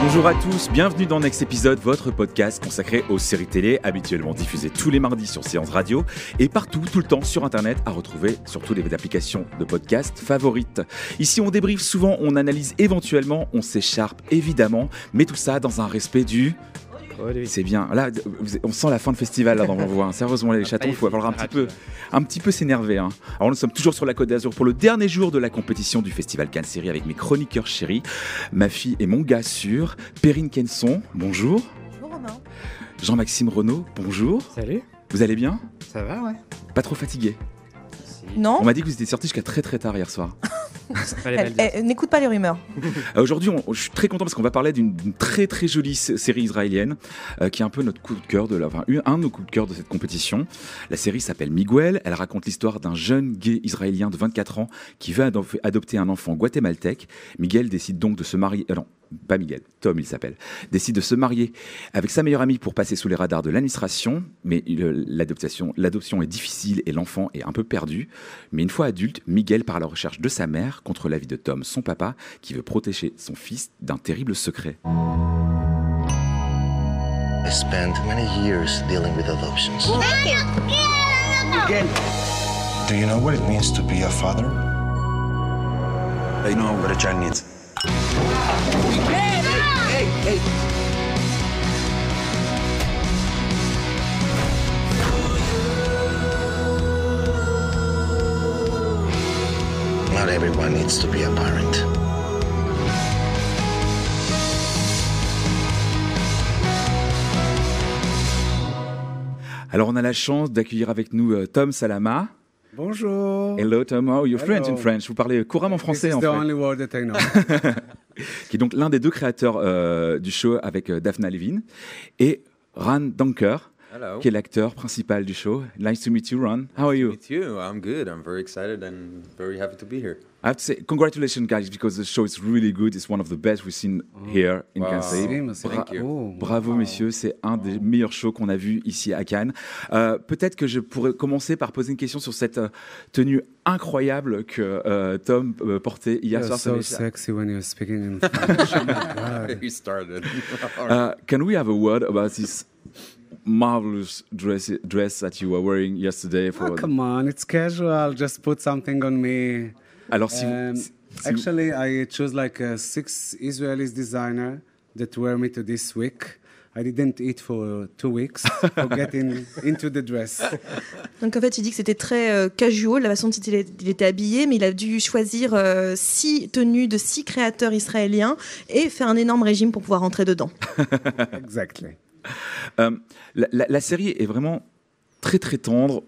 Bonjour à tous, bienvenue dans Next Épisode, votre podcast consacré aux séries télé, habituellement diffusées tous les mardis sur Séance Radio et partout, tout le temps sur Internet, à retrouver sur toutes les applications de podcast favorites. Ici, on débriefe souvent, on analyse éventuellement, on s'écharpe évidemment, mais tout ça dans un respect du... C'est bien. Là, on sent la fin de festival là, dans vos voix. Sérieusement, les chatons, il faut falloir un petit peu s'énerver. Hein. Alors, nous sommes toujours sur la Côte d'Azur pour le dernier jour de la compétition du Festival Cannes Série avec mes chroniqueurs chéris, ma fille et mon gars sûr, Perrine Kenson. Bonjour. Bonjour Romain. Jean-Maxime Renaud. Bonjour. Salut. Vous allez bien? Ça va, ouais. Pas trop fatigué? Non. On m'a dit que vous étiez sortis jusqu'à très très tard hier soir. N'écoute pas les rumeurs. Aujourd'hui, je suis très content parce qu'on va parler d'une très très jolie série israélienne qui est un peu notre coup de cœur un de nos coups de cœur de cette compétition. La série s'appelle Miguel. Elle raconte l'histoire d'un jeune gay israélien de 24 ans qui veut adopter un enfant guatémaltèque. Miguel décide donc de se marier. Non, pas Miguel, Tom il s'appelle. Décide de se marier avec sa meilleure amie pour passer sous les radars de l'administration. Mais l'adoption est difficile et l'enfant est un peu perdu. Mais une fois adulte, Miguel part à la recherche de sa mère contre l'avis de Tom, son papa, qui veut protéger son fils d'un terrible secret. I spent many years dealing with adoptions. Miguel, Do you know what it means to be a father? I know what a child needs. Hey! Not everyone needs to be a parent. Alors on a la chance d'accueillir avec nous Tom Salama. Bonjour. Hello Tom, how are you? Hello. Fluent in French. Vous parlez couramment français This is en the fait. only word that I know. Qui est donc l'un des deux créateurs du show avec Daphna Levine et Ran Dunker, Hello. qui est l'acteur principal du show. Nice to meet you, Ran. How are you? Me too. I'm good. I'm very excited and very happy to be here. I have to say, congratulations, guys, because the show is really good. It's one of the best we've seen here in Wow. Cannes. Thank you. Oh, Bravo, wow. messieurs, c'est un des meilleurs shows qu'on a vu ici à Cannes. Peut-être que je pourrais commencer par poser une question sur cette tenue incroyable que Tom portait hier You're soir. so sexy when you're speaking in French. Oh my God. He started. Can we have a word about this marvelous dress that you were wearing yesterday? Oh, come on, it's casual. Just put something on me. Alors, si Um, vous... actually, I chose like 6 Israeli designers that wear me to this week. I didn't eat for 2 weeks for getting into the dress. Donc en fait, il dit que c'était très casual, la façon dont il était habillé, mais il a dû choisir 6 tenues de 6 créateurs israéliens et faire un énorme régime pour pouvoir rentrer dedans. Exactly. La série est vraiment très très tendre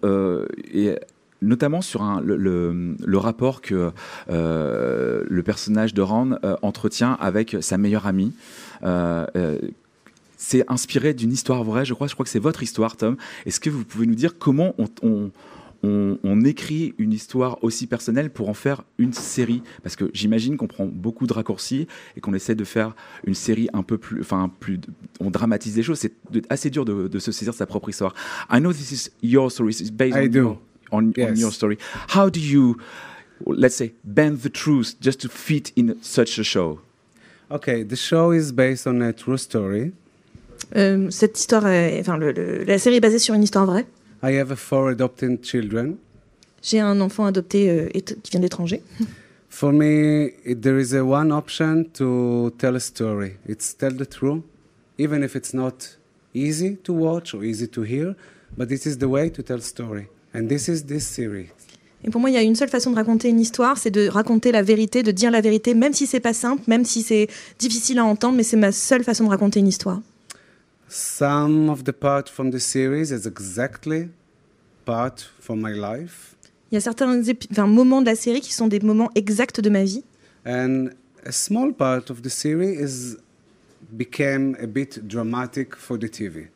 et notamment sur le rapport que le personnage de Ran entretient avec sa meilleure amie. C'est inspiré d'une histoire vraie, je crois que c'est votre histoire, Tom. Est-ce que vous pouvez nous dire comment on écrit une histoire aussi personnelle pour en faire une série? Parce que j'imagine qu'on prend beaucoup de raccourcis et qu'on essaie de faire une série un peu plus... on dramatise les choses. C'est assez dur de se saisir de sa propre histoire. I know this is your story. It's based on your story. How do you, let's say, bend the truth just to fit in such a show? Okay, the show is based on a true story. Cette histoire, la série est basée sur une histoire vraie. I have 4 adopted children. J'ai un enfant adopté qui vient d'étranger. For me, there is one option to tell a story. It's tell the truth, even if it's not easy to watch or easy to hear, but this is the way to tell story. And this is this series. Et pour moi, il y a une seule façon de raconter une histoire, c'est de raconter la vérité, de dire la vérité, même si c'est pas simple, même si c'est difficile à entendre, mais c'est ma seule façon de raconter une histoire. Some of the part from the series is exactly part from my life. Il y a certains moments de la série qui sont des moments exacts de ma vie. And a small part of the series became a bit dramatic for the TV.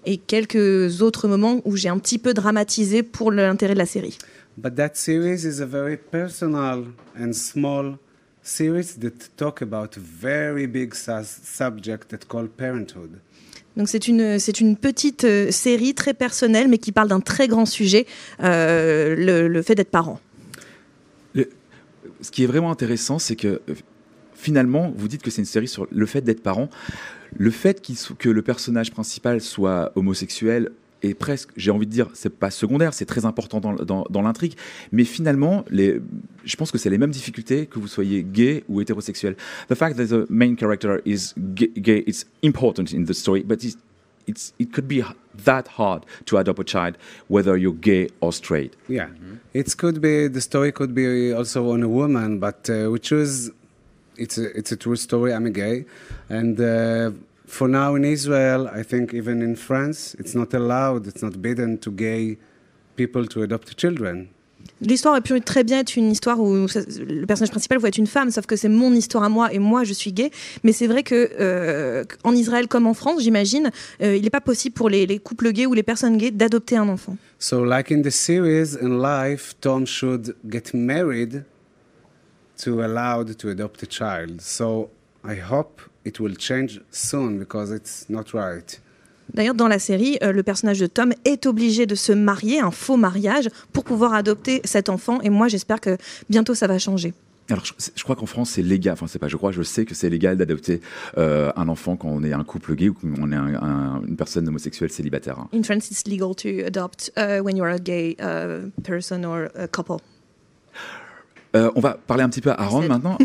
Et quelques autres moments où j'ai un petit peu dramatisé pour l'intérêt de la série. But that series is a very personal and small series that talk about a very big subject that called parenthood. Donc c'est une petite série très personnelle, mais qui parle d'un très grand sujet, le fait d'être parent. Ce qui est vraiment intéressant, c'est que finalement, vous dites que c'est une série sur le fait d'être parent. Le fait que le personnage principal soit homosexuel est presque, j'ai envie de dire, c'est pas secondaire, c'est très important dans l'intrigue, mais finalement, je pense que c'est les mêmes difficultés que vous soyez gay ou hétérosexuel. The fact that the main character is gay, it's important in the story, but it could be that hard to adopt a child, whether you're gay or straight. Yeah, the story could be also on a woman, but we choose. It's a true story. I'm a gay, and for now in Israel, I think even in France, it's not allowed. It's not bidden to gay people to adopt children. L'histoire aurait pu très bien être une histoire où le personnage principal va être une femme, sauf que c'est mon histoire à moi et moi je suis gay. Mais c'est vrai que en Israël comme en France, j'imagine, il n'est pas possible pour les couples gays ou les personnes gays d'adopter un enfant. So, like in the series, in life, Tom should get married to allowed to adopt a child. So I hope it will change soon because it's not right. D'ailleurs, dans la série, le personnage de Tom est obligé de se marier, un faux mariage, pour pouvoir adopter cet enfant. Et moi, j'espère que bientôt, ça va changer. Alors, je crois qu'en France, c'est légal. Enfin, c'est pas. Je sais que c'est légal d'adopter un enfant quand on est un couple gay ou quand on est une personne homosexuelle célibataire. Hein. In France, it's legal to adopt when you're a gay person or a couple. On va parler un petit peu à Ron maintenant.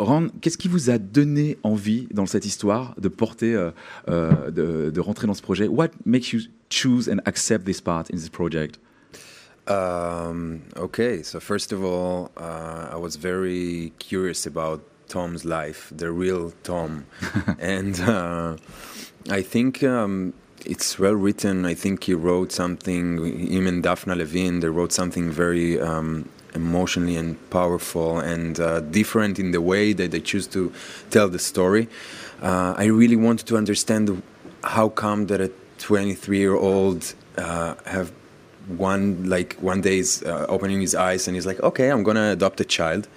Ron, qu'est-ce qui vous a donné envie dans cette histoire de porter, de rentrer dans ce projet? What makes you choose and accept this part in this project? Okay, so first of all, I was very curious about Tom's life, the real Tom. And I think it's well written. I think he wrote something, him and Daphna Levine, they wrote something very emotionally and powerful and different in the way that they choose to tell the story. I really wanted to understand how come that a 23-year-old have one day is opening his eyes and he's like, okay, I'm gonna adopt a child.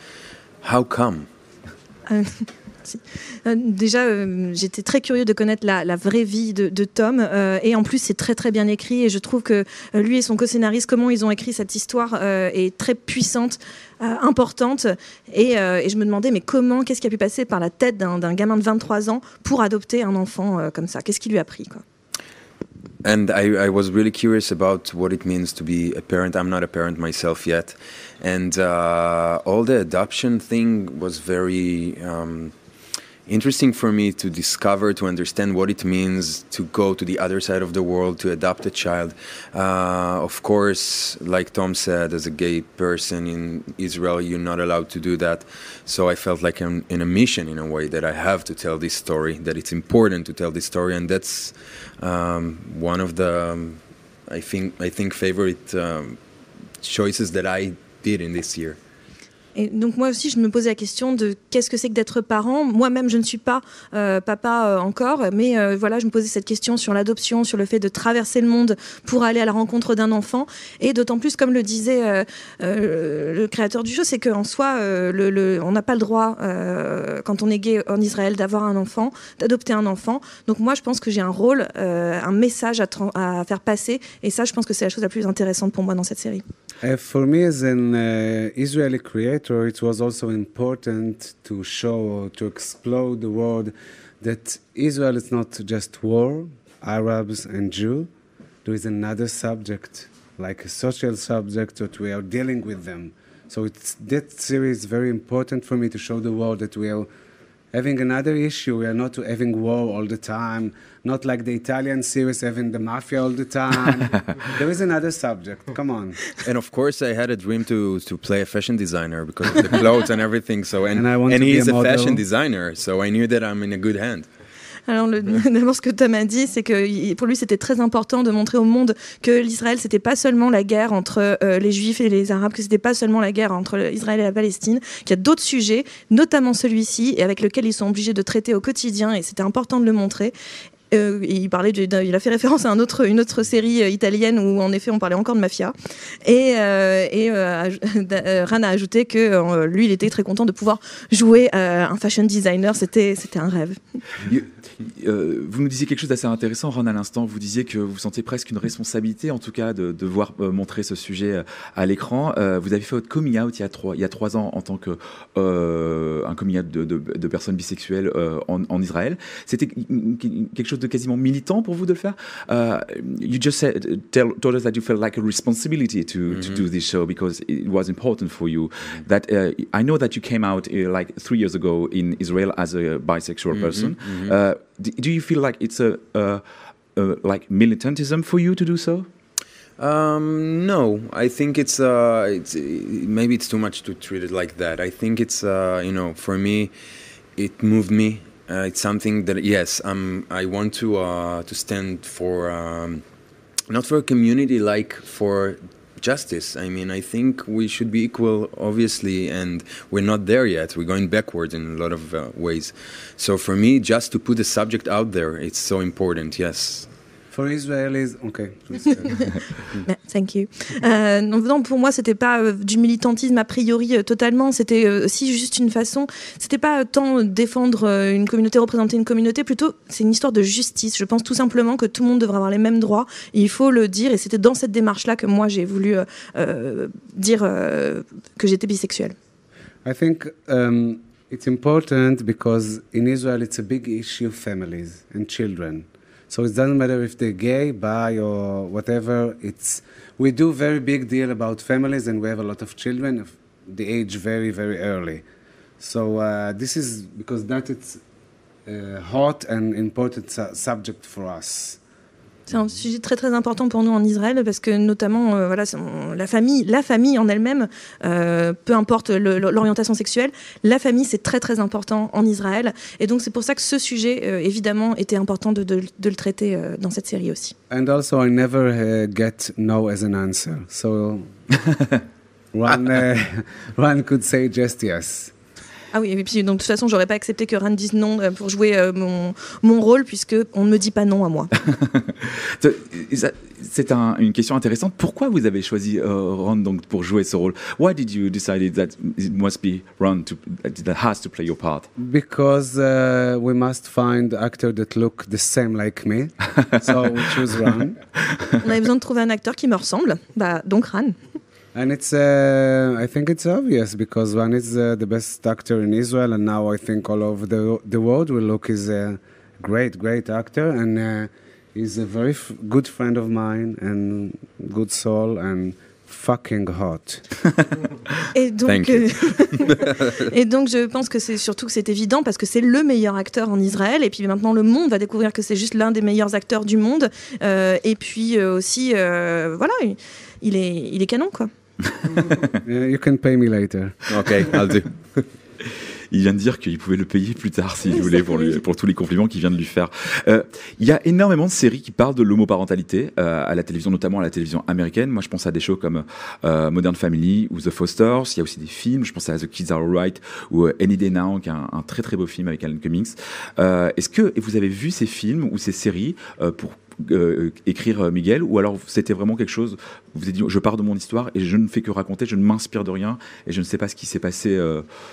How come? Déjà, j'étais très curieux de connaître la vraie vie de Tom et en plus c'est très très bien écrit et je trouve que lui et son co-scénariste, comment ils ont écrit cette histoire est très puissante, importante et je me demandais mais qu'est-ce qui a pu passer par la tête d'un gamin de 23 ans pour adopter un enfant comme ça, qu'est-ce qui lui a pris quoi. And I was really curious about what it means to be a parent. I'm not a parent myself yet. And all the adoption thing was very interesting for me to discover, to understand what it means to go to the other side of the world, to adopt a child. Of course, like Tom said, as a gay person in Israel, you're not allowed to do that. So I felt like I'm in a mission in a way that I have to tell this story, that it's important to tell this story. And that's one of the, I think favorite choices that I did in this year. Et donc moi aussi, je me posais la question de qu'est-ce que c'est que d'être parent. Moi-même, je ne suis pas papa encore, mais voilà, je me posais cette question sur l'adoption, sur le fait de traverser le monde pour aller à la rencontre d'un enfant. Et d'autant plus, comme le disait le créateur du show, c'est qu'en soi, on n'a pas le droit, quand on est gay en Israël, d'avoir un enfant, d'adopter un enfant. Donc moi, je pense que j'ai un rôle, un message à faire passer. Et ça, je pense que c'est la chose la plus intéressante pour moi dans cette série. For me, as an Israeli creator, it was also important to show, to explore the world that Israel is not just war, Arabs and Jews. There is another subject, like a social subject, that we are dealing with them. So that series is very important for me to show the world that we are having another issue. We are not having war all the time, not like the Italian series having the mafia all the time. There is another subject. Come on. And of course, I had a dream to play a fashion designer because of the clothes and everything. So and he is a fashion designer, so I knew that I'm in a good hand. Alors d'abord ce que Tom a dit, c'est que pour lui c'était très important de montrer au monde que l'Israël c'était pas seulement la guerre entre les Juifs et les Arabes, que c'était pas seulement la guerre entre Israël et la Palestine, qu'il y a d'autres sujets, notamment celui-ci, et avec lequel ils sont obligés de traiter au quotidien, et c'était important de le montrer. Il a fait référence à une autre série italienne où en effet on parlait encore de mafia. Et Ran a ajouté que lui il était très content de pouvoir jouer un fashion designer. C'était un rêve. Vous nous disiez quelque chose d'assez intéressant, Ron, à l'instant. Vous disiez que vous sentez presque une responsabilité, en tout cas, de devoir montrer ce sujet à l'écran. Vous avez fait votre coming out il y a 3 ans en tant que un coming out de personnes bisexuelles en Israël. C'était quelque chose de quasiment militant pour vous de le faire. You just told us that you felt like a responsibility to do this show because it was important for you. That I know that you came out like 3 years ago in Israel as a bisexual person. Do you feel like it's a like militantism for you to do so? No, I think it's maybe it's too much to treat it like that. I think it's for me, it moved me. It's something that I want to stand for, not for a community, like for justice. I mean, I think we should be equal, obviously, and we're not there yet. We're going backwards in a lot of ways. So for me, just to put the subject out there, it's so important, yes. For Israelis, okay. Thank you. Non, pour moi, c'était pas du militantisme a priori totalement. C'était aussi juste une façon. C'était pas tant défendre une communauté, représenter une communauté. Plutôt, c'est une histoire de justice. Je pense tout simplement que tout le monde devrait avoir les mêmes droits. Et il faut le dire. Et c'était dans cette démarche-là que moi j'ai voulu dire que j'étais bisexuelle. I think it's important because in Israel it's a big issue, families and children. So it doesn't matter if they're gay, bi, or whatever. We do very big deal about families, and we have a lot of children of the age very, very early. So this is because it's a hot and important subject for us. C'est un sujet très très important pour nous en Israël parce que notamment la famille en elle-même, peu importe l'orientation sexuelle, la famille c'est très très important en Israël et donc c'est pour ça que ce sujet évidemment était important de le traiter dans cette série aussi. And also I never get no as an answer, so one could say just yes. Ah oui, et puis donc de toute façon, j'aurais pas accepté que Ran dise non pour jouer mon rôle, puisque on ne me dit pas non à moi. C'est une question intéressante. Pourquoi vous avez choisi Ron donc pour jouer ce rôle? Why did you decide that it must be Ron that has to play your part? Because we must find actors that look the same like me, so we choose Ron. On avait besoin de trouver un acteur qui me ressemble, donc Ran. And I think it's obvious because Ran is the best actor in Israel, and now I think all over the world will look is a great, great actor, and he's a very good friend of mine and good soul and fucking hot. Et donc, et donc je pense que c'est évident parce que c'est le meilleur acteur en Israël et puis maintenant le monde va découvrir que c'est juste l'un des meilleurs acteurs du monde et puis aussi voilà, il est canon quoi. You can pay me later. Okay, I'll do. Il vient de dire qu'il pouvait le payer plus tard s'il voulait pour tous les compliments qu'il vient de lui faire. Il y a énormément de séries qui parlent de l'homoparentalité à la télévision, notamment à la télévision américaine. Moi, je pense à des shows comme Modern Family ou The Fosters. Il y a aussi des films. Je pense à The Kids Are Alright ou Any Day Now, qui est un très très beau film avec Alan Cummings. Est-ce que vous avez vu ces films ou ces séries pour écrire Miguel, ou alors c'était vraiment quelque chose, vous avez dit je pars de mon histoire et je ne fais que raconter, je ne m'inspire de rien et je ne sais pas ce qui s'est passé,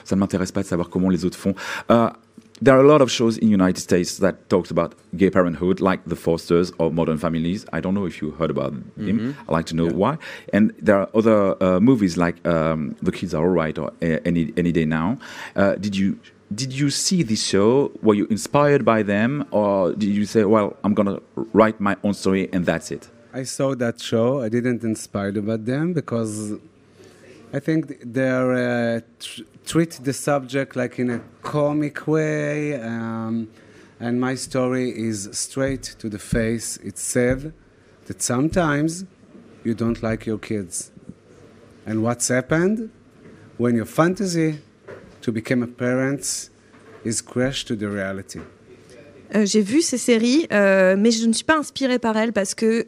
ça ne m'intéresse pas de savoir comment les autres font. There are a lot of shows in the United States that talks about gay parenthood, like The Fosters or Modern Families. I don't know if you heard about him. I'd like to know why. And there are other movies like The Kids Are Alright or Any Day Now. Did you see this show? Were you inspired by them? Or did you say, well, I'm going to write my own story and that's it? I saw that show. I didn't inspire about them because I think they treat the subject like in a comic way. And my story is straight to the face. It said that sometimes you don't like your kids. And what's happened? When your fantasy to become a parent is crashed to the reality. J'ai vu ces séries, mais je ne suis pas inspirée par elles parce que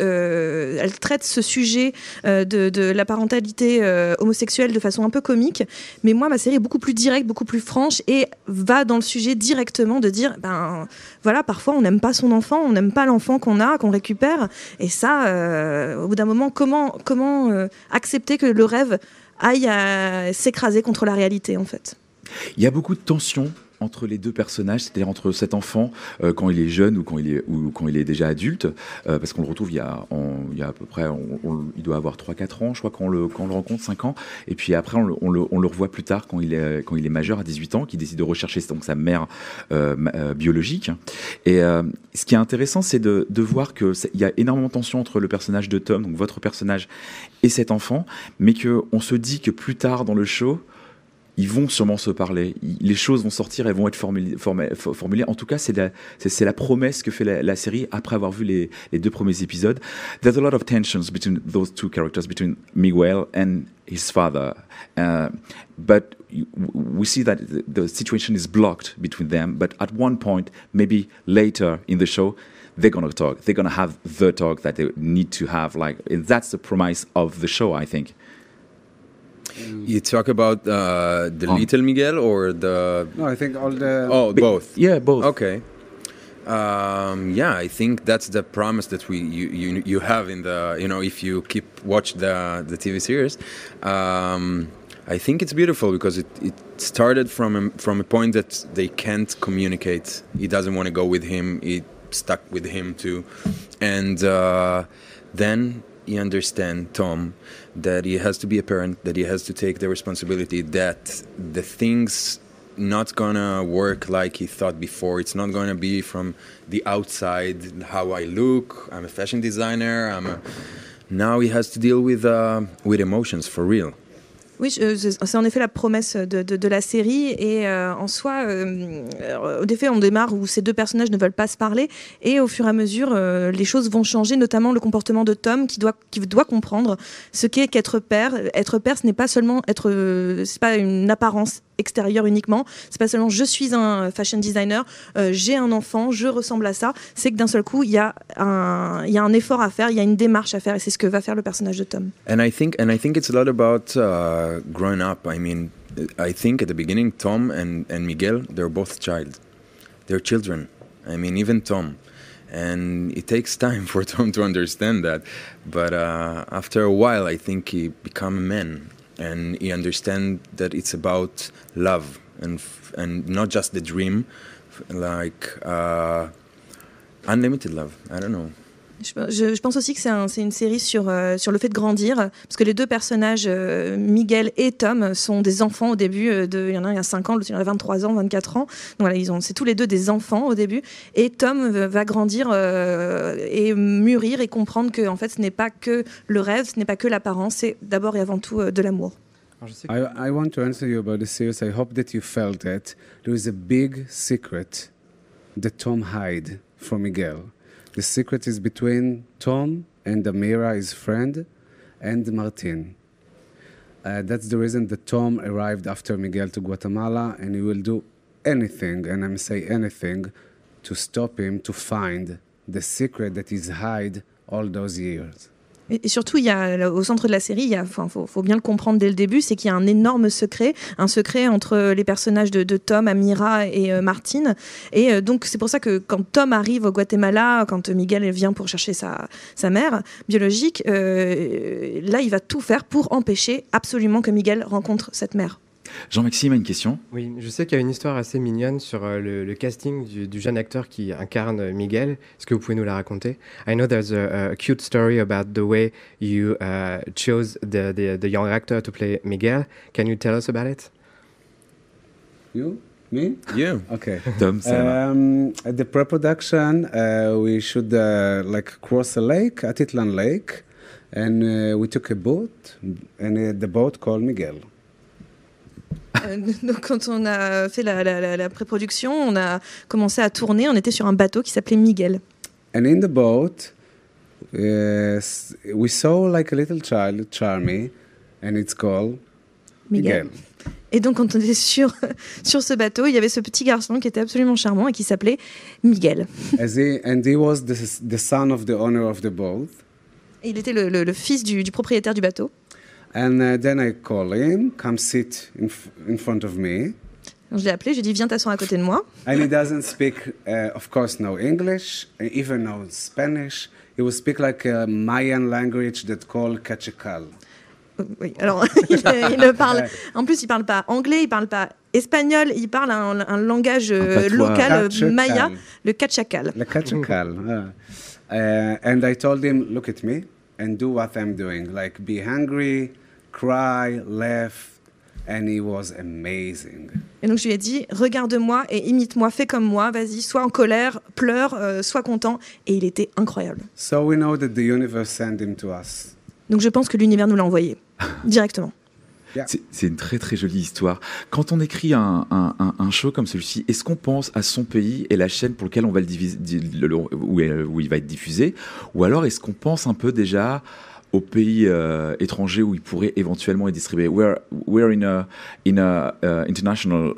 elles traitent ce sujet de la parentalité homosexuelle de façon un peu comique. Mais moi, ma série est beaucoup plus directe, beaucoup plus franche et va dans le sujet directement de dire, ben voilà, parfois on n'aime pas son enfant, on n'aime pas l'enfant qu'on récupère. Et ça, au bout d'un moment, comment accepter que le rêve aille s'écraser contre la réalité, en fait. Il y a beaucoup de tensions entre les deux personnages, c'est-à-dire entre cet enfant quand il est jeune ou quand il est déjà adulte, parce qu'on le retrouve il y a à peu près, il doit avoir 3-4 ans, je crois, quand on le rencontre, 5 ans, et puis après on le revoit plus tard quand il est majeur, à 18 ans, qui décide de rechercher donc sa mère biologique. Et ce qui est intéressant, c'est de voir qu'il y a énormément de tension entre le personnage de Tom, donc votre personnage, et cet enfant, mais qu'on se dit que plus tard dans le show, ils vont sûrement se parler, les choses vont sortir, elles vont être formulées. En tout cas, c'est la promesse que fait la série après avoir vu les 2 premiers épisodes. There's a lot of tensions between those two characters, between Miguel and his father. But we see that the situation is blocked between them. But at one point, maybe later in the show, they're going to talk. They're going to have the talk that they need to have. That's the promise of the show, I think. You talk about the little Miguel or the... No, I think all the... Oh, both. Yeah, both. Okay. Yeah, I think that's the promise that you have in the, if you watch the TV series. I think it's beautiful because it started from a point that they can't communicate. He doesn't want to go with him. He stuck with him too. And then he understands, Tom, that he has to be a parent, that he has to take the responsibility, that the things not gonna work like he thought before. It's not gonna be from the outside, how I look. I'm a fashion designer. Now he has to deal with emotions for real. Oui, c'est en effet la promesse de la série et en soi, au effet, on démarre où ces 2 personnages ne veulent pas se parler et au fur et à mesure, les choses vont changer, notamment le comportement de Tom qui doit comprendre ce qu'est qu'être père. Être père, ce n'est pas seulement c'est pas une apparence extérieure uniquement. C'est pas seulement je suis un fashion designer, j'ai un enfant, je ressemble à ça. C'est que d'un seul coup, il y a un effort à faire, il y a une démarche à faire et c'est ce que va faire le personnage de Tom. And I think it's a lot about growing up. I mean, I think at the beginning, Tom and Miguel, they're both they're children. I mean, even Tom. And it takes time for Tom to understand that. But after a while, I think he become a man. And he understands that it's about love and not just the dream, unlimited love. I don't know. Je pense aussi que c'est une série sur le fait de grandir, parce que les 2 personnages, Miguel et Tom, sont des enfants au début. Il y en a un il y a 5 ans, l'autre il y en a 23 ans, 24 ans. Donc voilà, c'est tous les 2 des enfants au début. Et Tom va grandir et mûrir et comprendre que en fait, ce n'est pas que le rêve, ce n'est pas que l'apparence, c'est d'abord et avant tout de l'amour. I want to answer you about the series. I hope that you felt that there is a big secret that Tom hid from Miguel. The secret is between Tom and Amira, his friend, and Martin. That's the reason that Tom arrived after Miguel to Guatemala, and he will do anything, and I'm saying anything, to stop him, to find the secret that he's hid all those years. Et surtout, il y a, au centre de la série, faut bien le comprendre dès le début, c'est qu'il y a un énorme secret, un secret entre les personnages de Tom, Amira et Martine. Et donc, c'est pour ça que quand Tom arrive au Guatemala, quand Miguel vient pour chercher sa mère biologique, là, il va tout faire pour empêcher absolument que Miguel rencontre cette mère. Jean-Maxime a une question. Oui, je sais qu'il y a une histoire assez mignonne sur le casting du jeune acteur qui incarne Miguel. Est-ce que vous pouvez nous la raconter? I know there's a cute story about the way you chose the young actor to play Miguel. Can you tell us about it? You? Me? Yeah. Okay. Tom, at the pre-production, we should cross a lake, Atitlan Lake, and we took a boat, and the boat called Miguel. Donc, quand on a fait la pré-production, on a commencé à tourner. On était sur un bateau qui s'appelait Miguel. And in the boat, we saw like a little child, Charmy, and it's called Miguel. Et donc, quand on était sur ce bateau, il y avait ce petit garçon qui était absolument charmant et qui s'appelait Miguel. And he was the son of the owner of the boat. Et il était le fils du propriétaire du bateau. And then I call him, come sit in front of me. Donc, je l'ai appelé, je lui ai dit, viens t'asseoir à côté de moi. And he doesn't speak, of course, no English, even no Spanish. He will speak like a Mayan language that called Cachical. Oui, alors il ne parle. En plus, il parle pas anglais, il parle pas espagnol, il parle un langage local maya, le Cachacal. Le Cachacal. And I told him, look at me and do what I'm doing. Like, be hungry, cry, laugh. And he was amazing. Et donc je lui ai dit, regarde-moi et imite-moi, fais comme moi, vas-y, sois en colère, pleure, sois content. Et il était incroyable. So we know that the universe sent him to us. Donc je pense que l'univers nous l'a envoyé directement. Yeah. C'est une très très jolie histoire. Quand on écrit un show comme celui-ci, est-ce qu'on pense à son pays et la chaîne pour laquelle on va où il va être diffusé, ou alors est-ce qu'on pense un peu déjà aux pays étrangers où il pourrait éventuellement être distribué? We're in a international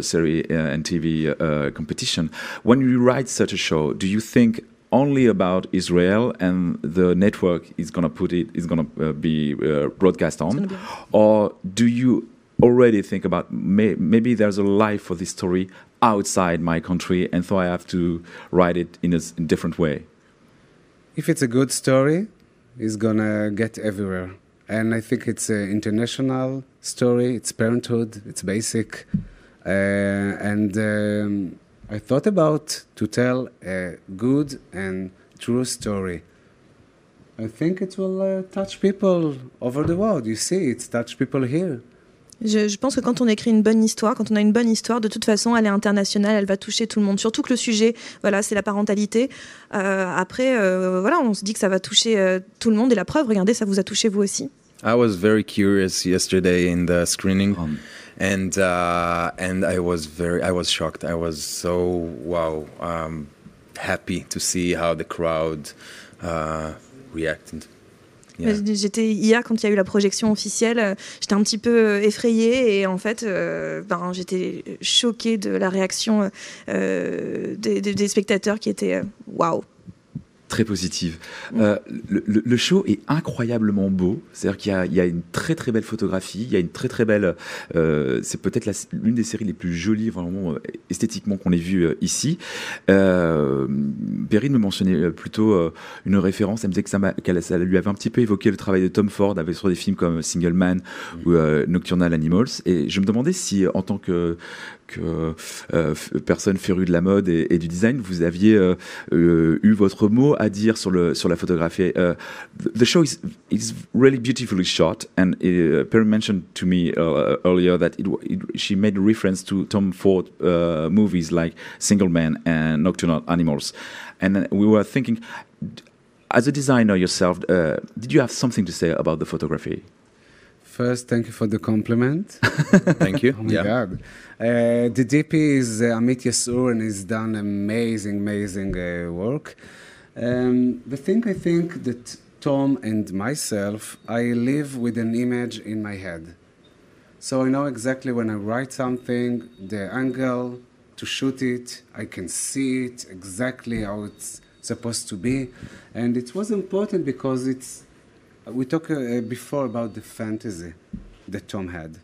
series and TV competition. When you write such a show, do you think only about Israel and the network is going to be broadcast on, or do you already think about maybe there's a life for this story outside my country, and so I have to write it in a different way? If it's a good story, it's gonna get everywhere, and I think it's an international story. It's parenthood. It's basic, and I thought about to tell a good and true story. I think it will touch people over the world. You see, it's touched people here. Je pense que quand on écrit une bonne histoire, quand on a une bonne histoire, de toute façon, elle est internationale, elle va toucher tout le monde. Surtout que le sujet, voilà, c'est la parentalité. Après, voilà, on se dit que ça va toucher tout le monde. Et la preuve, regardez, ça vous a touché vous aussi. I was very curious yesterday in the screening. And I was shocked. I was so happy to see how the crowd reacted. Yeah. J'étais hier quand il y a eu la projection officielle, j'étais un petit peu effrayée et en fait, j'étais choquée de la réaction des spectateurs qui étaient waouh. Très positive. Le show est incroyablement beau. C'est-à-dire qu'il y a une très très belle photographie. Il y a une très très belle. C'est peut-être l'une des séries les plus jolies, vraiment esthétiquement qu'on ait vues ici. Perrine me mentionnait plutôt une référence. Elle me disait que ça lui avait un petit peu évoqué le travail de Tom Ford sur des films comme Single Man ou Nocturnal Animals. Et je me demandais si, en tant que personne férue de la mode et du design, vous aviez eu votre mot à dire sur la photographie. The show is really beautifully shot, and Perry mentioned to me earlier that she made reference to Tom Ford movies like Single Man and Nocturnal Animals, and we were thinking, as a designer yourself, did you have something to say about the photography? First, thank you for the compliment. Thank you. Oh my God. The DP is Amit Yasur, and he's done amazing work. The thing I think that Tom and myself, I live with an image in my head. So I know exactly when I write something, the angle to shoot it, I can see it exactly how it's supposed to be. And it was important because we talked before about the fantasy that Tom had.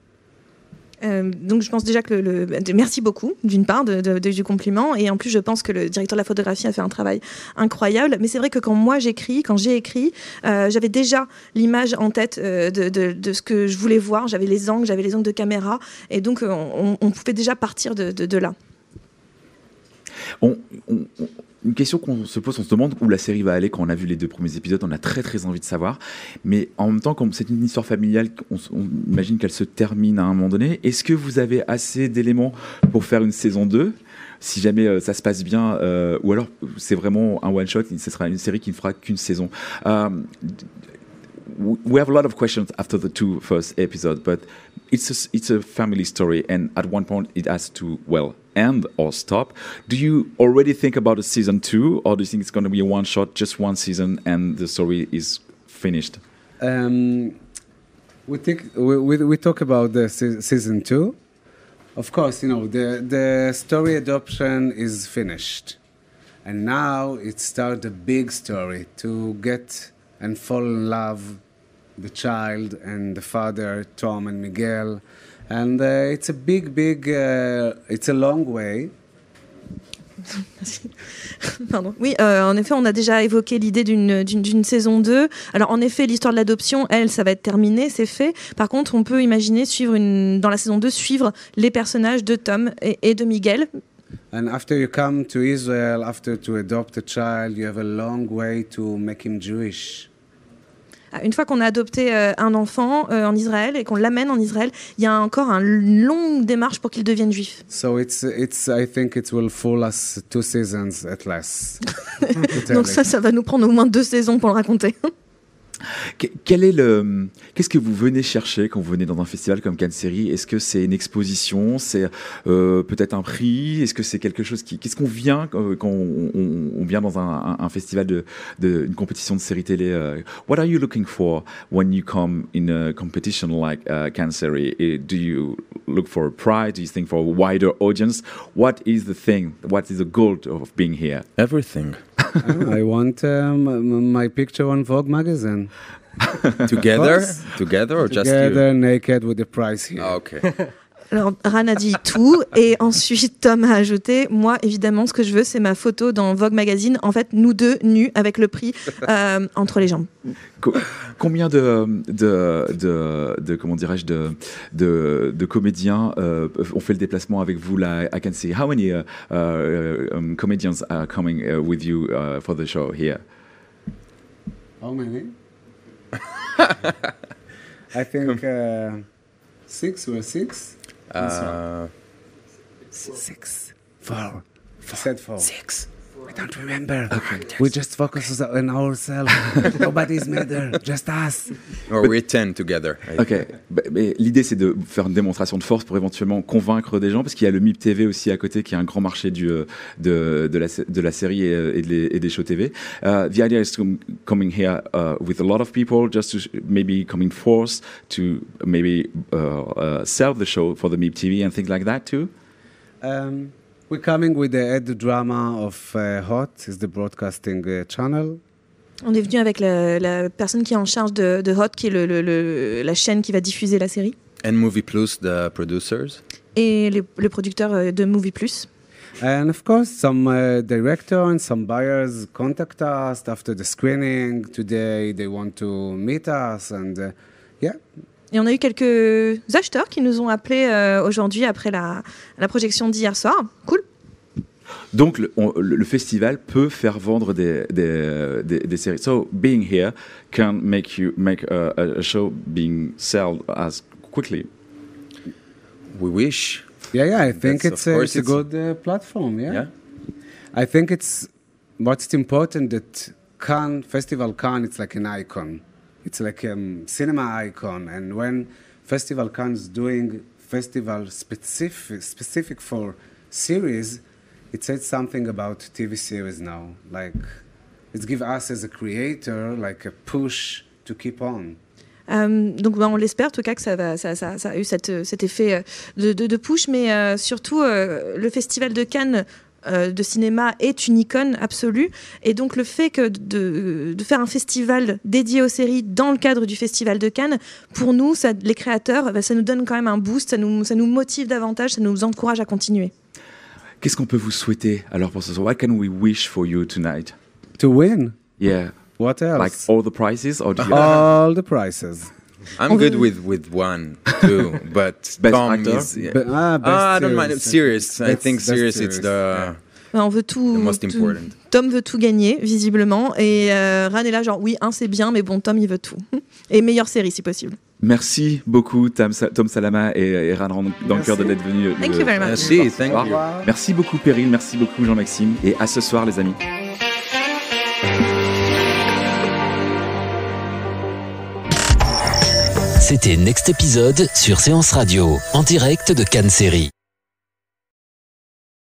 Donc je pense déjà que merci beaucoup d'une part du compliment, et en plus je pense que le directeur de la photographie a fait un travail incroyable. Mais c'est vrai que quand j'ai écrit, j'avais déjà l'image en tête de ce que je voulais voir. J'avais les angles de caméra, et donc on pouvait déjà partir de là. Une question qu'on se pose, on se demande où la série va aller. Quand on a vu les 2 premiers épisodes, on a très très envie de savoir. Mais en même temps, comme c'est une histoire familiale, on imagine qu'elle se termine à un moment donné. Est-ce que vous avez assez d'éléments pour faire une saison 2 si jamais ça se passe bien, ou alors c'est vraiment un one-shot, ce sera une série qui ne fera qu'une saison? We have a lot of questions after the 2 first episodes, but it's a family story, and at one point it has to end or stop. Do you already think about a season 2, or do you think it's going to be a one shot, just one season, and the story is finished? We talk about the season 2. Of course, the story adoption is finished. And now it starts a big story to get and fall in love the child and the father, Tom and Miguel. And it's a it's a long way. Pardon. Oui, en effet, on a déjà évoqué l'idée d'une saison 2. Alors, en effet, l'histoire de l'adoption, ça va être terminé, c'est fait. Par contre, on peut imaginer dans la saison 2, suivre les personnages de Tom et de Miguel. And after you come to Israel, after to adopt a child, you have a long way to make him Jewish. Une fois qu'on a adopté un enfant en Israël et qu'on l'amène en Israël, il y a encore une longue démarche pour qu'il devienne juif. So I think it will fool us 2 seasons at least. Donc ça va nous prendre au moins 2 saisons pour le raconter. Qu'est-ce que vous venez chercher quand vous venez dans un festival comme Cannes Série? Est-ce que c'est une exposition? C'est peut-être un prix? Est-ce que c'est quelque chose qu'est-ce qu'on vient quand on vient dans un festival une compétition de série télé? What are you looking for when you come in a competition like Cannes Série? Do you look for a prize? Do you think for a wider audience? What is the thing? What is the goal of being here? Everything. I want my picture on Vogue magazine. Together or just you? Together, naked with the prize here. Ah, okay. Alors, Ran a dit tout, et ensuite Tom a ajouté, moi, évidemment, ce que je veux, c'est ma photo dans Vogue Magazine. En fait, nous deux, nus, avec le prix entre les jambes. Combien comment dirais-je, de comédiens ont fait le déplacement avec vous là à Cannes? How many comedians are coming with you for the show here? How many? I think 6 or 6. 6. 4. I said 4. 6. I don't remember. Okay. We just focus on ourselves. Nobody's matter, just us. Or we're 10 together. Ok. Mais l'idée, c'est de faire une démonstration de force pour éventuellement convaincre des gens, parce qu'il y a le MIP TV aussi à côté, qui est un grand marché de la série et des shows TV. The idea is coming here with a lot of people, just to maybe coming force to maybe sell the show for the MIP TV and things like that too. We're coming with the head drama of Hot, is the broadcasting channel. On est venu avec la personne qui est en charge de Hot, qui est la chaîne qui va diffuser la série. And Movie Plus, the producers. Et les producteurs de Movie Plus. And of course, some director and some buyers contact us after the screening. Today they want to meet us and yeah. Et on a eu quelques acheteurs qui nous ont appelés aujourd'hui après la projection d'hier soir. Cool. Donc le festival peut faire vendre des séries. So being here can make a show being sold as quickly. We wish. Yeah. I think it's a good platform. Yeah. I think what's important that Festival Cannes, it's like an icon. It's like a cinema icon, and when Festival Cannes is doing festival specific for series, it says something about TV series now. Like, it gives us as a creator like a push to keep on. Donc on l'espère en tout cas que ça a eu cet effet de push, mais surtout le Festival de Cannes de cinéma est une icône absolue, et donc le fait que de faire un festival dédié aux séries dans le cadre du Festival de Cannes, pour nous, les créateurs, ça nous donne quand même un boost, ça nous motive davantage, ça nous encourage à continuer. Qu'est-ce qu'on peut vous souhaiter alors pour ce soir? What can we wish for you tonight? To win. Yeah. What else? Like all the prizes, or do you all the prizes? I'm good with 1, 2, but best Tom actor? is. Yeah. I don't mind. Serious. I think serious. It's the. On veut tout. The most important. Tom veut tout gagner, visiblement, et Ran est là genre oui, c'est bien, mais bon, Tom il veut tout. Et meilleure série si possible. Merci beaucoup Tom Salama et Ran Danker d'être venus. Thank you very much. Merci, thank you. Merci beaucoup Péril, merci beaucoup Jean-Maxime, et à ce soir les amis. C'était Next Épisode sur Séance Radio, en direct de Cannes Série.